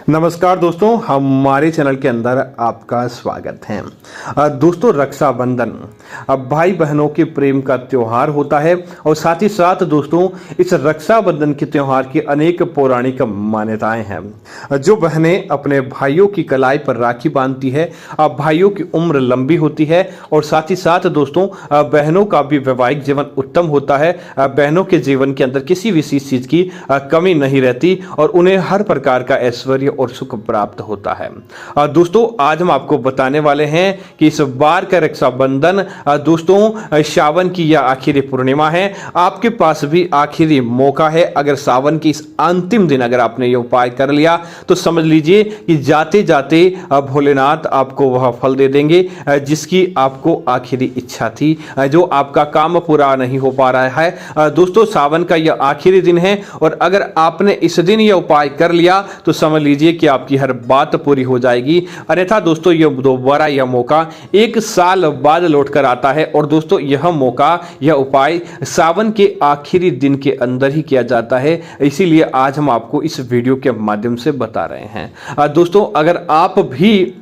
नमस्कार दोस्तों, हमारे चैनल के अंदर आपका स्वागत है। दोस्तों, रक्षाबंधन अब भाई बहनों के प्रेम का त्योहार होता है और साथ ही साथ दोस्तों इस रक्षाबंधन के त्योहार की अनेक पौराणिक मान्यताएं हैं। जो बहनें अपने भाइयों की कलाई पर राखी बांधती है, अब भाइयों की उम्र लंबी होती है और साथ ही साथ दोस्तों बहनों का भी वैवाहिक जीवन उत्तम होता है। बहनों के जीवन के अंदर किसी विशेष चीज की कमी नहीं रहती और उन्हें हर प्रकार का ऐश्वर्य और सुख प्राप्त होता है। दोस्तों, आज हम आपको बताने वाले हैं कि इस बार का रक्षाबंधन दोस्तों सावन की यह आखिरी पूर्णिमा है। आपके पास भी आखिरी मौका है। अगर सावन की इस अंतिम दिन अगर आपने ये उपाय कर लिया तो समझ लीजिए कि जाते जाते भोलेनाथ आपको वह फल दे देंगे जिसकी आपको आखिरी इच्छा थी, जो आपका काम पूरा नहीं हो पा रहा है। दोस्तों, सावन का यह आखिरी दिन है और अगर आपने इस दिन यह उपाय कर लिया तो समझ लीजिए कि आपकी हर बात पूरी हो जाएगी। अन्यथा दोस्तों यह दोबारा यह मौका 1 साल बाद लौटकर आता है और दोस्तों यह मौका यह उपाय सावन के आखिरी दिन के अंदर ही किया जाता है। इसीलिए आज हम आपको इस वीडियो के माध्यम से बता रहे हैं। दोस्तों, अगर आप भी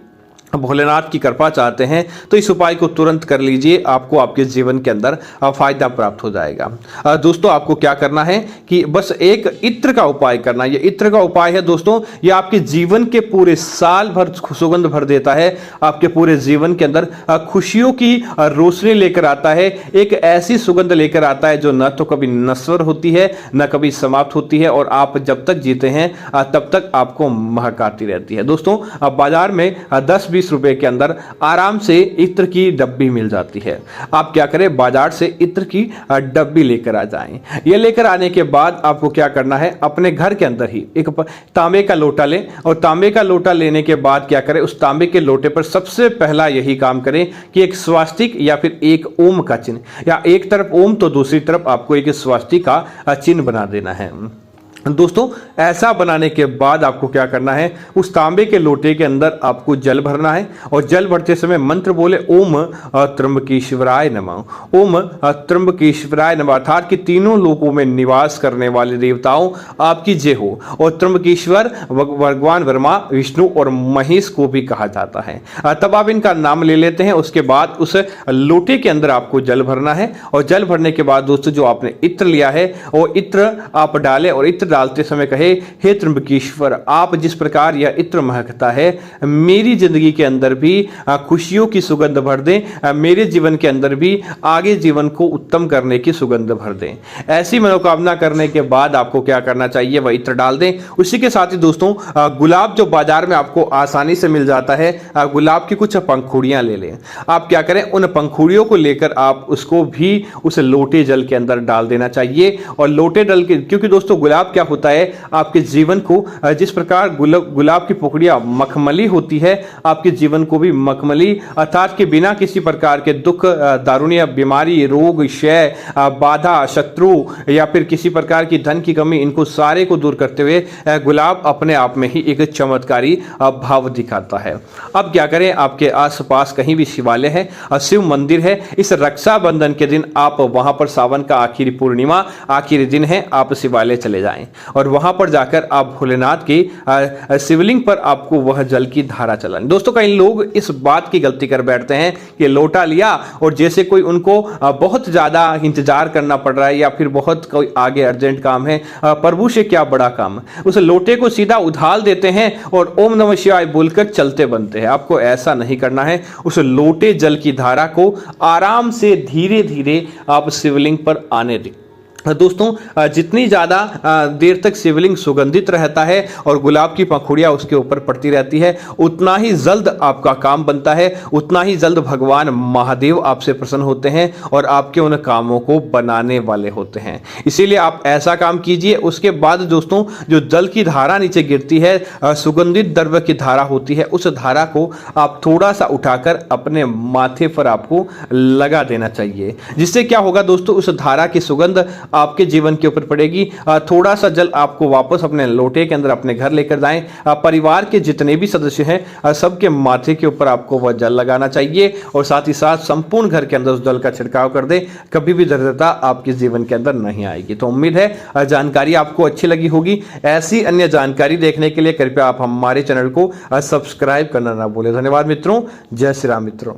भोलेनाथ की कृपा चाहते हैं तो इस उपाय को तुरंत कर लीजिए, आपको आपके जीवन के अंदर फायदा प्राप्त हो जाएगा। दोस्तों, आपको क्या करना है कि बस एक इत्र का उपाय करना है। ये इत्र का उपाय है दोस्तों, ये आपके जीवन के पूरे साल भर सुगंध भर देता है, आपके पूरे जीवन के अंदर खुशियों की रोशनी लेकर आता है। एक ऐसी सुगंध लेकर आता है जो न तो कभी नश्वर होती है न कभी समाप्त होती है और आप जब तक जीते हैं तब तक आपको महकाती रहती है। दोस्तों, बाजार में 10-20 रुपए के अंदर आराम से इत्र की डब्बी मिल जाती है। आप क्या करें, बाजार से इत्र की डब्बी लेकर आ जाएं। ये लेकर आने के बाद आपको क्या करना है, अपने घर के अंदर ही एक तांबे का लोटा लें और तांबे का लोटा लेने के बाद क्या करें, उस तांबे के लोटे पर सबसे पहला यही काम करें कि एक स्वास्तिक या फिर एक ओम का चिन्ह, या एक तरफ ओम तो दूसरी तरफ आपको एक स्वास्तिक का चिन्ह बना देना है। दोस्तों, ऐसा बनाने के बाद आपको क्या करना है, उस तांबे के लोटे के अंदर आपको जल भरना है और जल भरते समय मंत्र बोले ओम त्र्यंबकेश्वराय नमः, ओम त्र्यंबकेश्वराय नमः, अर्थात कि तीनों लोकों में निवास करने वाले देवताओं आपकी जय हो। और त्र्यंबकेश्वर भगवान ब्रह्मा, विष्णु और महेश को भी कहा जाता है। तब आप इनका नाम ले लेते हैं। उसके बाद उस लोटे के अंदर आपको जल भरना है और जल भरने के बाद दोस्तों जो आपने इत्र लिया है वो इत्र आप डालें और इत्र डालते समय कहे, हे त्र्यंबकेश्वर, आप जिस प्रकार यह इत्र महकता है मेरी जिंदगी के अंदर भी खुशियों की सुगंध भर दें, मेरे जीवन के अंदर भी आगे जीवन को उत्तम करने की सुगंध भर दें। ऐसी मनोकामना करने के बाद आपको क्या करना चाहिए, वह इत्र डाल दें। उसी के साथ ही दोस्तों गुलाब जो बाजार में आपको आसानी से मिल जाता है, गुलाब की कुछ पंखुड़ियां ले लें। आप क्या करें, उन पंखुड़ियों को लेकर आप उसको भी उस लोटे जल के अंदर डाल देना चाहिए। और लोटे जल के, क्योंकि दोस्तों गुलाब क्या होता है, आपके जीवन को जिस प्रकार गुलाब की पुकड़ियां मखमली होती है, आपके जीवन को भी मखमली, अर्थात कि बिना किसी प्रकार के दुख, दारुण्य, बीमारी, रोग, क्षय, बाधा, शत्रु या फिर किसी प्रकार की धन की कमी, इनको सारे को दूर करते हुए गुलाब अपने आप में ही एक चमत्कारी भाव दिखाता है। अब क्या करें, आपके आसपास कहीं भी शिवालय है, शिव मंदिर है, इस रक्षाबंधन के दिन आप वहां पर, सावन का आखिरी पूर्णिमा आखिरी दिन है, आप शिवालय चले जाएं और वहां पर जाकर आप भोलेनाथ के शिवलिंग पर आपको वह जल की धारा चलाएं। दोस्तों, कई लोग इस बात की गलती कर बैठते हैं कि लोटा लिया और जैसे कोई उनको बहुत ज्यादा इंतजार करना पड़ रहा है या फिर बहुत कोई आगे अर्जेंट काम है, प्रभु से क्या बड़ा काम, उस लोटे को सीधा उधाल देते हैं और ओम नमः शिवाय बोलकर चलते बनते हैं। आपको ऐसा नहीं करना है। उस लोटे जल की धारा को आराम से धीरे धीरे आप शिवलिंग पर आने दें। दोस्तों, जितनी ज़्यादा देर तक शिवलिंग सुगंधित रहता है और गुलाब की पंखुड़ियाँ उसके ऊपर पड़ती रहती है, उतना ही जल्द आपका काम बनता है, उतना ही जल्द भगवान महादेव आपसे प्रसन्न होते हैं और आपके उन कामों को बनाने वाले होते हैं। इसीलिए आप ऐसा काम कीजिए। उसके बाद दोस्तों जो जल की धारा नीचे गिरती है, सुगंधित द्रव्य की धारा होती है, उस धारा को आप थोड़ा सा उठाकर अपने माथे पर आपको लगा देना चाहिए। जिससे क्या होगा दोस्तों, उस धारा की सुगंध आपके जीवन के ऊपर पड़ेगी। थोड़ा सा जल आपको वापस अपने लोटे के अंदर अपने घर लेकर जाएं। परिवार के जितने भी सदस्य हैं सबके माथे के ऊपर आपको वह जल लगाना चाहिए और साथ ही साथ संपूर्ण घर के अंदर उस जल का छिड़काव कर दे। कभी भी दरिद्रता आपके जीवन के अंदर नहीं आएगी। तो उम्मीद है जानकारी आपको अच्छी लगी होगी। ऐसी अन्य जानकारी देखने के लिए कृपया आप हमारे चैनल को सब्सक्राइब करना ना भूलें। धन्यवाद मित्रों। जय श्री राम मित्रों।